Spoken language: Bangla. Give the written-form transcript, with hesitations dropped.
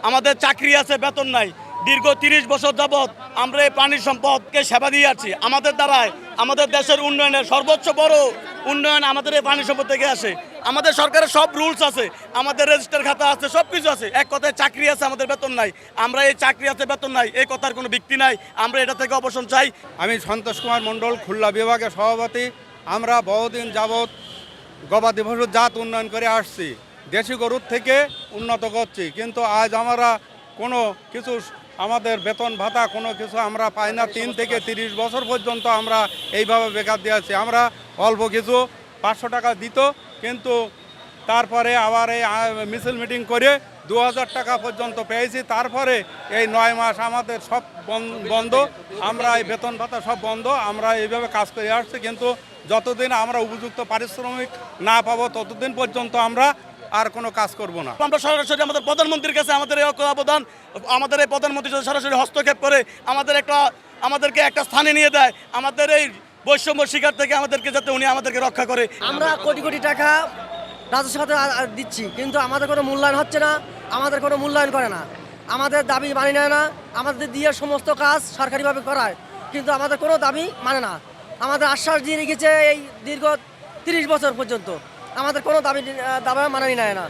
আমাদের চাকরি আছে, বেতন নাই। দীর্ঘ 30 বছর যাবৎ আমরা এই প্রাণী সম্পদকে সেবা দিয়ে আছি। আমাদের দ্বারায় আমাদের দেশের উন্নয়নের সর্বোচ্চ বড় উন্নয়ন আমাদের এই প্রাণী সম্পদ থেকে আসে। আমাদের সরকারের সব রুলস আছে, আমাদের রেজিস্টার খাতা আছে, সব কিছু আছে। এক কথায় চাকরি আছে, আমাদের বেতন নাই। আমরা এই চাকরি আছে, বেতন নাই, এই কথার কোনো ভিত্তি নাই। আমরা এটা থেকে অবসান চাই। আমি সন্তোষ কুমার মণ্ডল, খুলনা বিভাগের সভাপতি। আমরা বহুদিন যাবৎ গবাদি পশুর জাত উন্নয়ন করে আসছি, দেশি গরুর থেকে উন্নত করছি, কিন্তু আজ আমরা কোনো কিছু আমাদের বেতন ভাতা কোনো কিছু আমরা পাই না। 3 থেকে 30 বছর পর্যন্ত আমরা এইভাবে বেকার দিয়ে আছি। আমরা অল্প কিছু 500 টাকা দিত, কিন্তু তারপরে আবার এই মিছিল মিটিং করে 2000 টাকা পর্যন্ত পেয়েছি। তারপরে এই 9 মাস আমাদের সব বন্ধ, আমরা এই বেতন ভাতা সব বন্ধ। আমরা এইভাবে কাজ করে আসছি, কিন্তু যতদিন আমরা উপযুক্ত পারিশ্রমিক না পাবো ততদিন পর্যন্ত আমরা আর কোনো কাজ করব না। আমরা সরাসরি আমাদের প্রধানমন্ত্রীর কাছে আমাদের এই অবদান, আমাদের এই প্রধানমন্ত্রী যদি সরাসরি হস্তক্ষেপ করে আমাদেরকে একটা স্থানে নিয়ে দেয়, আমাদের এই বৈষম্য শিকার থেকে আমাদেরকে, যাতে উনি আমাদেরকে রক্ষা করে। আমরা কোটি কোটি টাকা রাজস্ব খাতে দিচ্ছি, কিন্তু আমাদের কোনো মূল্যায়ন হচ্ছে না, আমাদের কোনো মূল্যায়ন করে না, আমাদের দাবি মানি নেয় না। আমাদের দিয়ে সমস্ত কাজ সরকারিভাবে করায়, কিন্তু আমাদের কোনো দাবি মানে না। আমাদের আশ্বাস দিয়ে রেখেছে এই দীর্ঘ 30 বছর পর্যন্ত, আমাদের কোনো দাবি মানানি নেয় না।